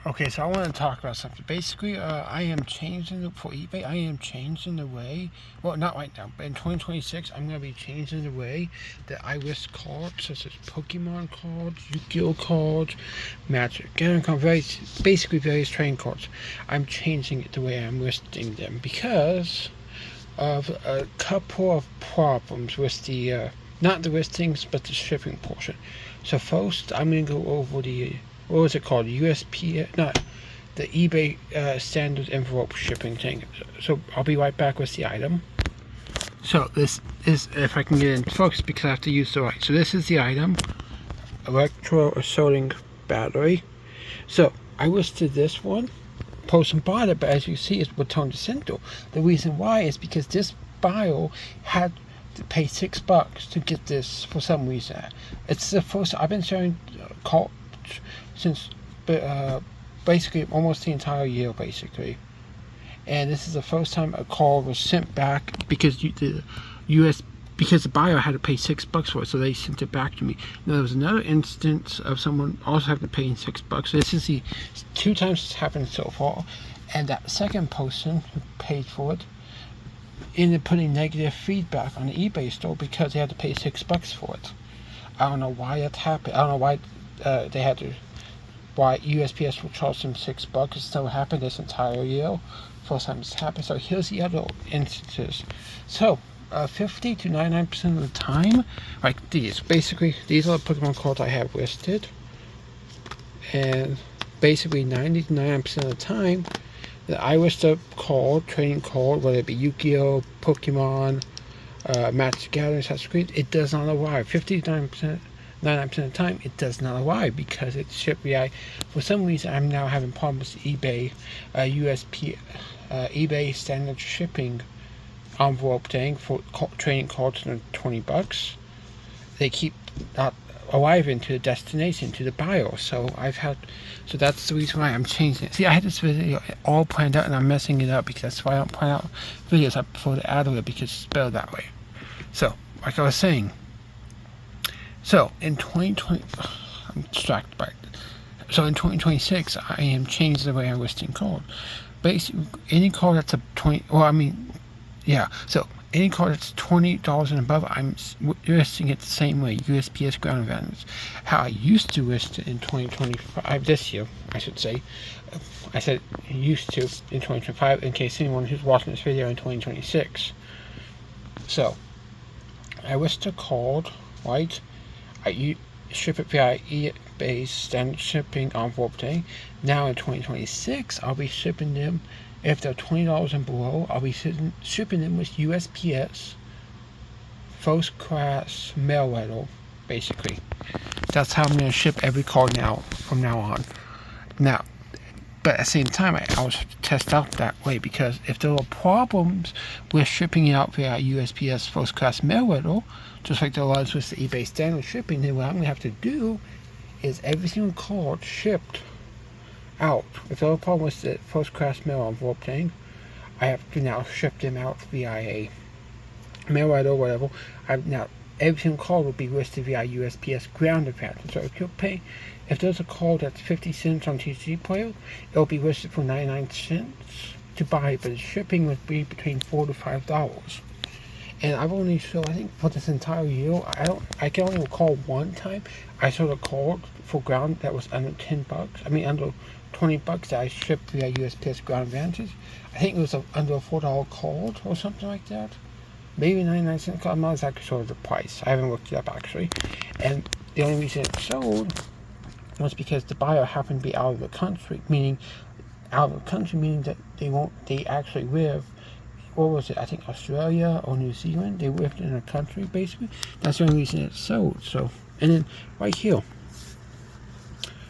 Okay, so I want to talk about something. Basically, I am changing for eBay. I am changing the way. Well, not right now, but in 2026, I'm going to be changing the way that I list cards, such as Pokemon cards, Yu-Gi-Oh cards, Magic Gathering cards, basically various trading cards. I'm changing it the way I'm listing them because of a couple of problems with the not the listings, but the shipping portion. So first, I'm going to go over the what was it called? USP, not the eBay standard envelope shipping thing. So I'll be right back with the item. So this is, if I can get in focus because I have to use the right. So this is the item, electro assaulting battery. So I listed this one, person bought it, but as you see, it's returned to sender. The reason why is because this buyer had to pay $6 to get this for some reason. It's the first I've been sharing cards since basically almost the entire year, basically. And this is the first time a call was sent back because because the buyer had to pay $6 for it, so they sent it back to me. Now there was another instance of someone also having to pay $6. So this is the 2 times it's happened so far, and that second person who paid for it ended up putting negative feedback on the eBay store because they had to pay $6 for it. I don't know why that happened. I don't know why they had to. Why USPS will charge them $6? It's never happened this entire year. First time it's happened. So here's the other instances. So 50 to 99% of the time, like these. Basically, these are the Pokemon cards I have listed, and basically 90 to 99% of the time, that I list a card, trading card, whether it be Yu-Gi-Oh, Pokemon, Magic Gathering, such great, it does not arrive. 59%. 99% of the time, it does not arrive because it's shipped via. For some reason, I'm now having problems with eBay, eBay standard shipping envelope thing for trading cards for $20. They keep not arriving to the destination, to the buyer. So so that's the reason why I'm changing it. See, I had this video all planned out and I'm messing it up because that's why I don't plan out videos. I prefer to add it because it's spelled that way. So, like I was saying. So in 2020, I'm distracted by it. So in 2026, I am changing the way I'm listing card. Basically, any card that's a 20. Well, I mean, yeah. So any card that's $20 and above, I'm listing it the same way. USPS ground advantage. How I used to list it in 2025, this year, I should say. I said used to in 2025 in case anyone who's watching this video in 2026. So I list a card, right? I ship it via eBay's standard shipping envelope thing. Now in 2026, I'll be shipping them, if they're $20 and below, I'll be shipping them with USPS first class mail letter, basically. That's how I'm going to ship every card now, from now on. Now, but at the same time, I always have to test out that way because if there are problems with shipping it out via USPS first class mail letter, just like there was with the eBay standard shipping, then what I'm going to have to do is every single card shipped out. If there are problems with the first class mail envelope thing, I have to now ship them out via a mail letter or whatever. Now every single card will be listed via USPS ground advantage. So if there's a card that's 50 cents on TCG Player, it'll be listed for 99 cents to buy, but the shipping would be between $4 to $5. And I've only sold, I think for this entire year, I can only recall one time I sold a card for ground that was under $10. I mean under $20 that I shipped via USPS ground advantage. I think it was under a $4 card or something like that. Maybe 99 cents. I'm not exactly sure of the price. I haven't looked it up actually. And the only reason it sold was because the buyer happened to be out of the country, meaning that they actually live, what was it, I think Australia or New Zealand. They lived in a country basically. That's the only reason it sold. So, and then right here,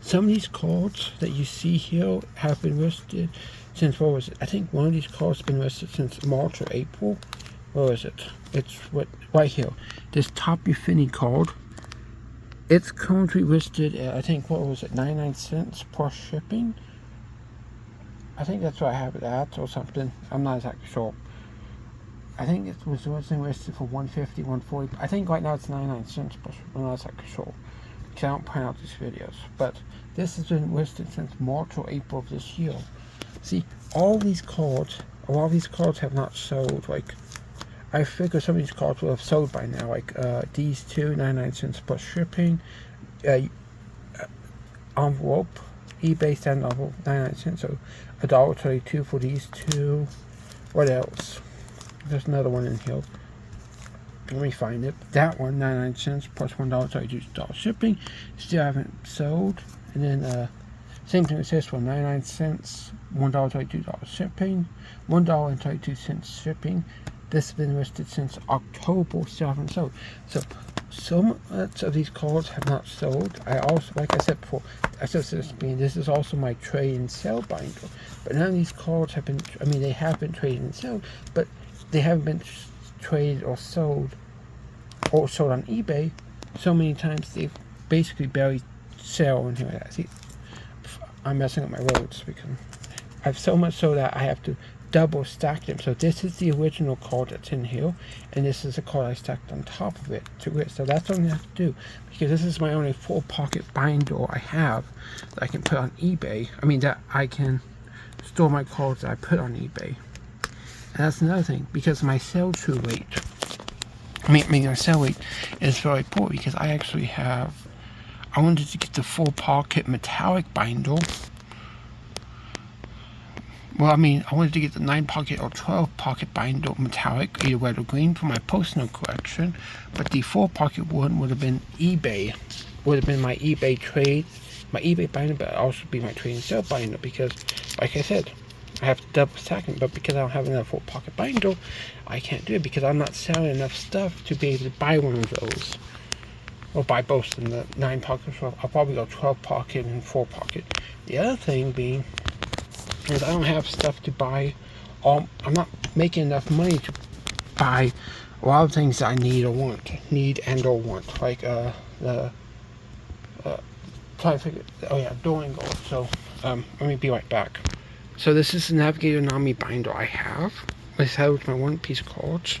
some of these cards that you see here have been listed since, what was it, I think one of these cards has been listed since March or April. Where is it? It's right here. This Tapu Fini card. It's currently listed at, I think, what was it, 99 cents plus shipping? I think that's what I have it at or something. I'm not exactly sure. I think it was originally listed for $150, $140. I think right now it's 99 cents plus. I'm not exactly sure. because I don't print out these videos. But this has been listed since March or April of this year. See, all these cards, a lot of these cards have not sold. Like, I figure some of these cards will have sold by now. Like these two, 99 cents plus shipping. Envelope, eBay standard envelope, 99 cents. So $1.32 for these two. What else? There's another one in here. Let me find it. That one, 99 cents plus $1.32 shipping. Still haven't sold. And then same thing with this one, 99 cents, $1.32 shipping, $1.32 shipping. This has been listed since October, still haven't sold. So much of these cards have not sold. I also, like I said before, this is also my trade and sell binder. But none of these cards have been, I mean, they have been traded and sold, but they haven't been traded or sold on eBay so many times they've basically barely sell and things like that. See, I'm messing up my words because I've so much so that I have to double stack them. So this is the original card that's in here, and this is the card I stacked on top of it to it. So that's what I'm gonna have to do, because this is my only 4-pocket binder I have that I can put on eBay. I mean, that I can store my cards that I put on eBay. And that's another thing, because my sell-through rate, my sell rate is very poor, because I actually have, I wanted to get the 4-pocket metallic binder. Well, I mean, I wanted to get the 9-pocket or 12-pocket binder metallic, either red or green, for my personal collection. But the 4-pocket one would have been eBay. Would have been my eBay trade, my eBay binder, but also be my trade and sell binder, because, like I said, I have to double stack them. But because I don't have enough 4-pocket binder, I can't do it, because I'm not selling enough stuff to be able to buy one of those. Or buy both in the 9-pocket, so I'll probably go 12-pocket and 4-pocket. The other thing being is I don't have stuff to buy. I'm not making enough money to buy a lot of things that I need or want. Like trying to figure, oh yeah, Duolingo. So let me be right back. So this is the Navigator Nami binder I have. This has my one-piece cards,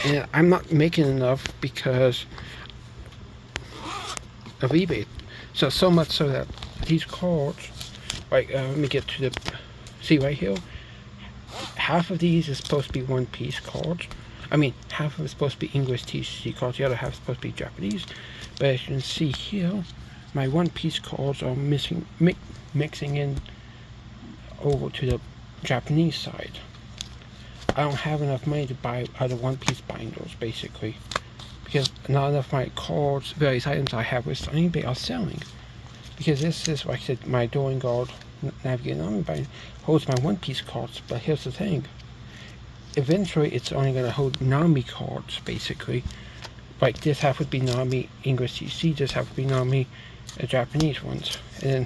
and I'm not making enough because of eBay. So much so that these cards, like, let me get to the, see right here, half of these is supposed to be one-piece cards. I mean, half of it is supposed to be English TCG cards, the other half is supposed to be Japanese. But as you can see here, my one-piece cards are mixing in over to the Japanese side. I don't have enough money to buy other one-piece binders, basically, because not enough of my cards, various items I have with eBay are selling. Because this is, like I said, my Duolingo Navigator Nami binder holds my one-piece cards, but here's the thing. Eventually, it's only going to hold Nami cards, basically. Like, this half would be Nami English TCG, this half would be Nami Japanese ones. And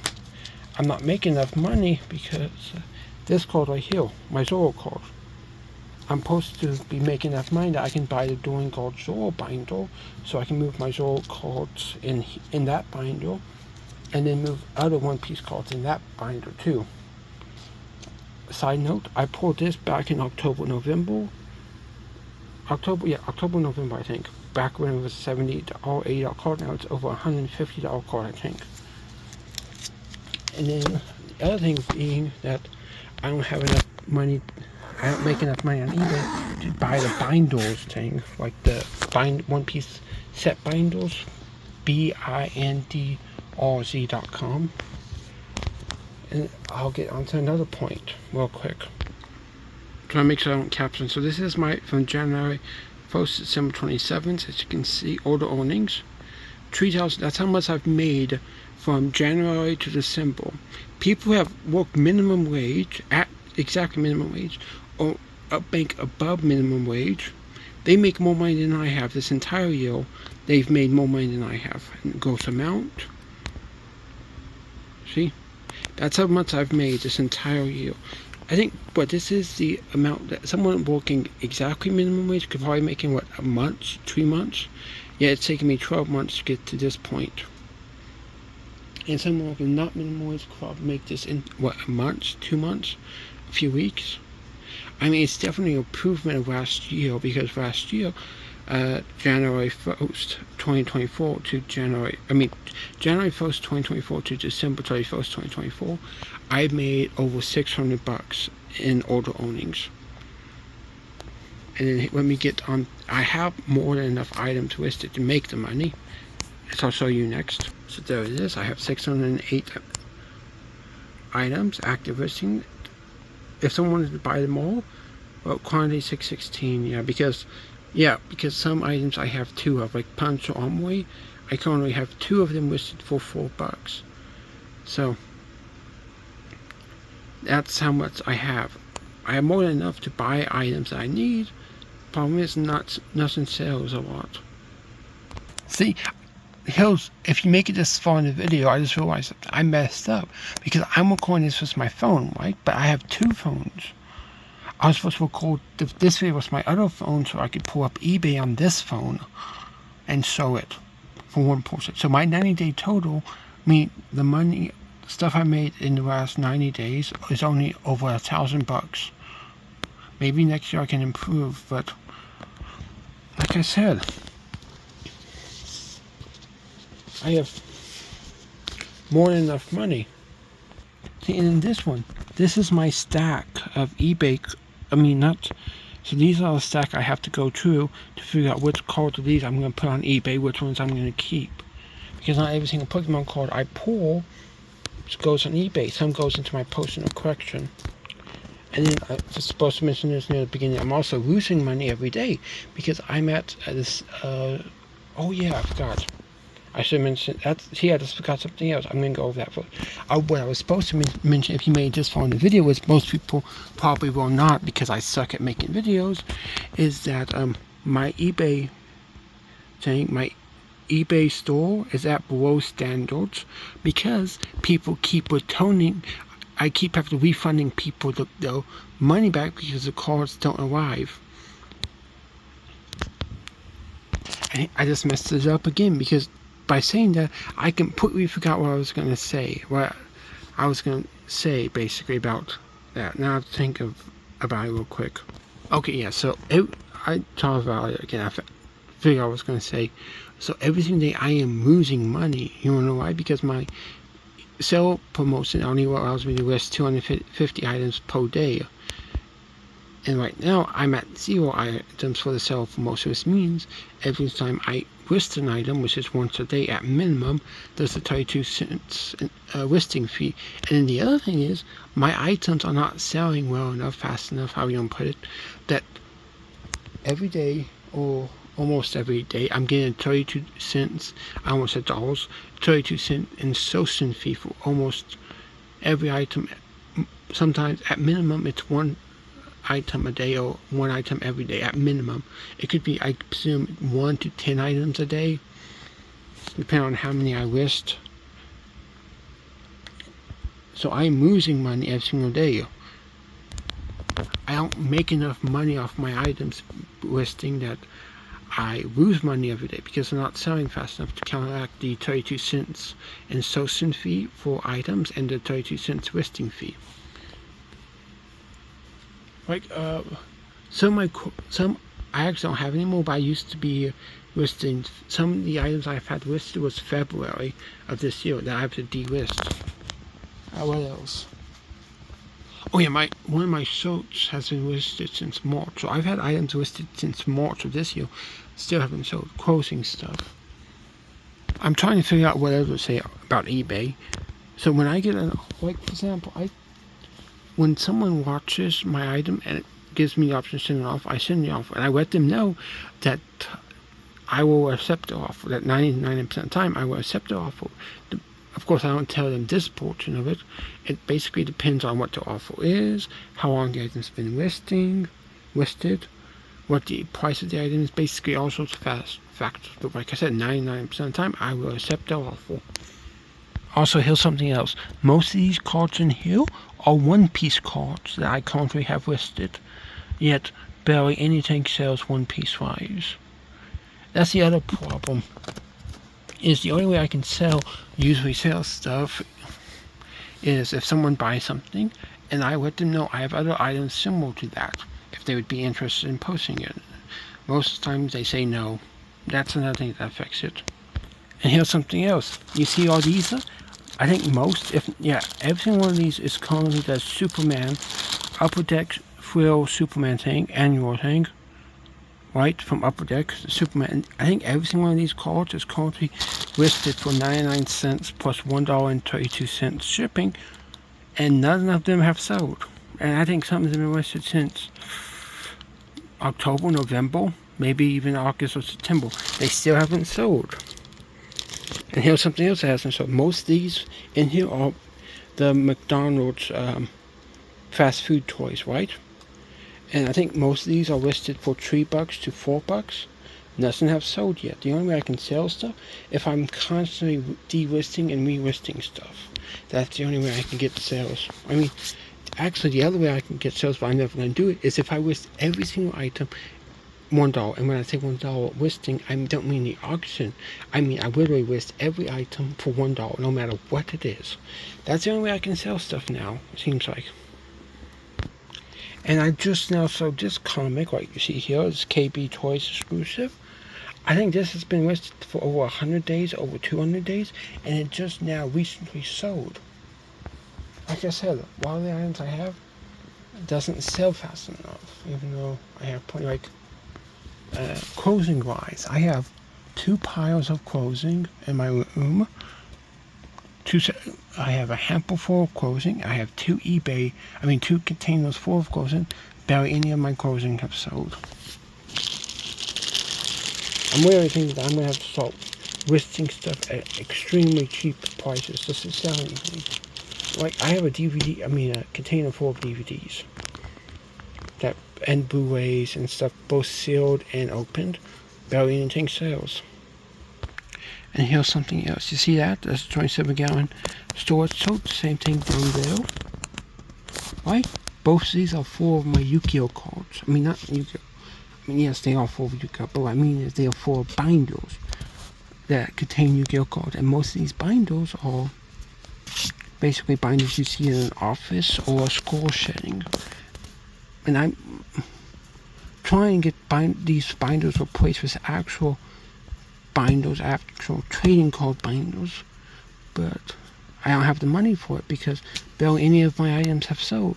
I'm not making enough money because this card right here, my Zoro card, I'm supposed to be making enough money that I can buy the Duolingo Zoro binder, so I can move my Zoro cards in that binder, and then move other one-piece cards in that binder too. Side note, I pulled this back in October, November, I think. Back when it was $70, $80 card, now it's over $150 card, I think. And then the other thing being that I don't have enough money, I don't make enough money on eBay to buy the binders thing, like the one-piece set binders, BINDRZ.com. And I'll get onto another point real quick. So I make sure I don't caption. So this is my from January 1st to December 27th. As you can see, order earnings. 3,000. That's how much I've made from January to December. People who have worked minimum wage, at exactly minimum wage, or bank above minimum wage, they make more money than I have this entire year. They've made more money than I have in gross amount. See? That's how much I've made this entire year. I think, but this is the amount that someone working exactly minimum wage could probably making, what, a month, 3 months? Yeah, it's taken me 12 months to get to this point. And someone working not minimum wage could probably make this in, what, a month, 2 months, a few weeks? I mean, it's definitely an improvement of last year, because last year January 1st, 2024 to January 1st, 2024 to December 31st, 2024, I made over $600 in order earnings. And then when we get on, I have more than enough items listed to make the money. So I'll show you next. So there it is. I have 608 items active listing. If someone wanted to buy them all, well, quantity 616. Because some items I have two of, like Punch or Amway, I can only have two of them listed for $4. So that's how much I have. I have more than enough to buy items that I need. Problem is, nothing sells a lot. See, Hills, if you make it this far in the video, I just realized that I messed up because I'm recording this with my phone, right? But I have two phones. I was supposed to record this video with my other phone so I could pull up eBay on this phone and show it for one person. So my 90-day total, the money stuff I made in the last 90 days is only over $1,000. Maybe next year I can improve, but like I said, I have more than enough money. See, and in this one, this is my stack of eBay. So these are the stack I have to go through to figure out which cards of these I'm going to put on eBay, which ones I'm going to keep. Because not every single Pokemon card I pull goes on eBay. Some goes into my personal collection. And then I was supposed to mention this near the beginning. I'm also losing money every day because I'm at this. Oh yeah, I forgot. I should mention that. See, I just forgot something else. I'm gonna go over that. What I was supposed to mention, if you made this far in the video, which most people probably will not because I suck at making videos, is that my eBay store is at below standards because people keep returning. I keep having to refunding people the money back because the cards don't arrive. And I just messed it up again because by saying that, I completely forgot what I was going to say. What I was going to say basically about that. Now I have to think about it real quick. Okay, yeah, so I thought about it again. I figured I was going to say, so every single day I am losing money. You wanna know why? Because my sale promotion only allows me to list 250 items per day. And right now I'm at 0 items for the sale promotion, which means every time I list an item, which is once a day at minimum, there's a 32 cents listing fee. And then the other thing is, my items are not selling well enough, fast enough, how you gonna put it, that every day, or almost every day, I'm getting 32 cents, I almost said dollars, 32 cent insertion fee for almost every item. Sometimes at minimum it's one item a day or one item every day at minimum. It could be, I presume, 1 to 10 items a day, depending on how many I list. So I'm losing money every single day. I don't make enough money off my items listing that I lose money every day because they're not selling fast enough to counteract the 32 cents insertion fee for items and the 32 cents listing fee. Like some I actually don't have anymore, but I used to be listing some of the items I've had listed was February of this year that I have to delist. What else? Oh yeah, one of my shirts has been listed since March. So I've had items listed since March of this year, still haven't sold. Closing stuff. I'm trying to figure out what else to say about eBay. So when I get like for example, when someone watches my item and it gives me the option to send it off, I send the offer and I let them know that I will accept the offer. That 99% of the time I will accept the offer. Of course, I don't tell them this portion of it. It basically depends on what the offer is, how long the item's been listed, what the price of the item is, basically all sorts of factors. But like I said, 99% of the time, I will accept the offer. Also, here's something else. Most of these cards in here are one-piece cards that I currently have listed, yet barely anything sells one-piece wise. That's the other problem. Is the only way I can usually sell stuff is if someone buys something and I let them know I have other items similar to that, if they would be interested in posting it. Most of the times they say no. That's another thing that affects it. And here's something else. You see all these? I think most, every single one of these is currently the Superman Upper Deck Frill Superman tank, annual tank, right, from Upper Deck, the Superman. I think every single one of these cards is currently listed for 99 cents plus $1.32 shipping, and none of them have sold. And I think some of them have been listed since October, November, maybe even August or September. They still haven't sold. And here's something else that hasn't sold. Most of these in here are the McDonald's fast food toys, right? And I think most of these are listed for $3 to $4. Nothing have sold yet. The only way I can sell stuff if I'm constantly delisting and relisting stuff. That's the only way I can get sales. I mean, actually, the other way I can get sales, but I'm never going to do it, is if I list every single item $1. And when I say $1 listing, I don't mean the auction. I mean I literally list every item for $1, no matter what it is. That's the only way I can sell stuff now, it seems like. And I just now sold this comic, like you see here, it's KB Toys exclusive. I think this has been listed for over 100 days, over 200 days, and it just now recently sold. Like I said, a lot of the items I have doesn't sell fast enough, even though I have plenty, like clothing wise, I have 2 piles of clothing in my room. I have a hamper full of clothing. I have 2 containers full of clothing. Barely any of my clothing have sold. I'm really thinking that I'm gonna have to start listing stuff at extremely cheap prices just to sell anything. Like I have a container full of DVDs and Blu-rays and stuff, both sealed and opened. Barely anything sells. And here's something else. You see that? That's a 27-gallon storage tote. Same thing down there. Right? Both of these are full of my Yu-Gi-Oh cards. I mean, not Yu-Gi-Oh. I mean, yes, they are full of Yu-Gi-Oh, but what I mean is they are full of binders that contain Yu-Gi-Oh cards. And most of these binders are basically binders you see in an office or a school setting. And I'm trying to get these binders replaced with actual binders, actual trading card binders, but I don't have the money for it because barely any of my items have sold.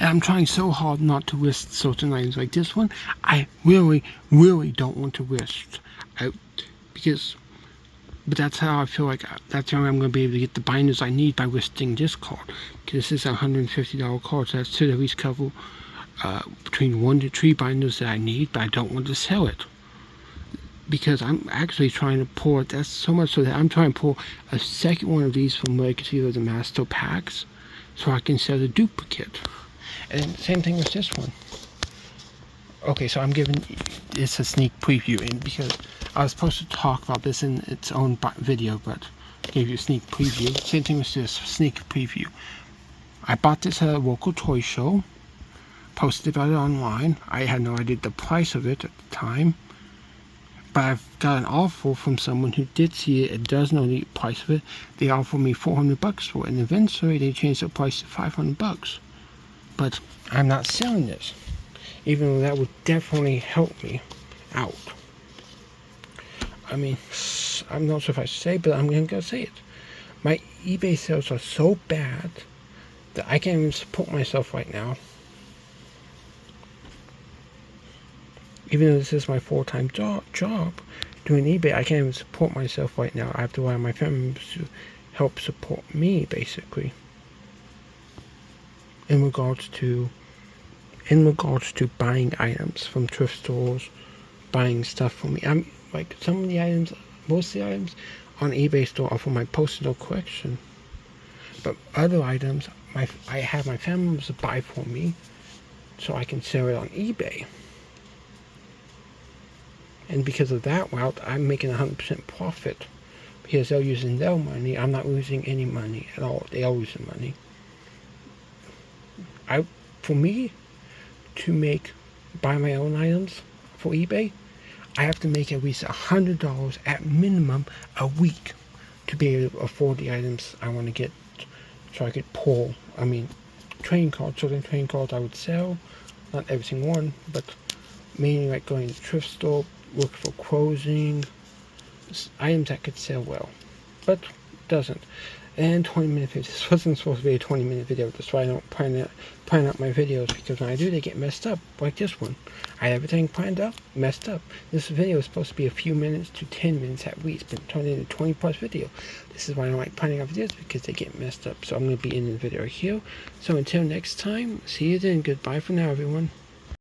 And I'm trying so hard not to list certain items like this one. I really, really don't want to list out but that's how I feel like that's the only way I'm going to be able to get the binders I need by listing this card. Because this is a $150 card, so that should at least cover between 1 to 3 binders that I need, but I don't want to sell it. Because I'm actually trying to pull, that's so much so that I'm trying to pull a second one of these from Legacy of the Master Packs so I can sell the duplicate. And same thing with this one. Okay, so I'm giving this a sneak preview, and because I was supposed to talk about this in its own video, but I gave you a sneak preview. Same thing with this sneak preview. I bought this at a local toy show, posted about it online. I had no idea the price of it at the time, but I've got an offer from someone who did see it and does know the price of it. They offered me $400 for it, and eventually they changed the price to $500. But I'm not selling this, even though that would definitely help me out. I mean, I'm not sure if I should say, but I'm going to say it. My eBay sales are so bad that I can't even support myself right now. Even though this is my full-time job doing eBay, I can't even support myself right now. I have to rely on my family members to help support me, basically. In regards to buying items from thrift stores, buying stuff from me. I'm like some of the items, most of the items on eBay store are for my personal collection. But other items, I have my family members to buy for me, so I can sell it on eBay. And because of that route, I'm making 100% profit. Because they're using their money, I'm not losing any money at all. They are losing money. For me to buy my own items for eBay, I have to make at least $100 at minimum a week to be able to afford the items I want to get, so I could pull. I mean, trading cards, certain trading cards I would sell, not every single one, but mainly like going to the thrift store, look for clothing, items that could sell well, but it doesn't. And 20-minute video. This wasn't supposed to be a 20-minute video. That's why I don't plan out my videos, because when I do, they get messed up, like this one. I had everything planned out, messed up. This video is supposed to be a few minutes to 10 minutes at least, but turned into a 20+ video. This is why I don't like planning out videos, because they get messed up. So I'm going to be ending the video here. So until next time, see you then. Goodbye for now, everyone.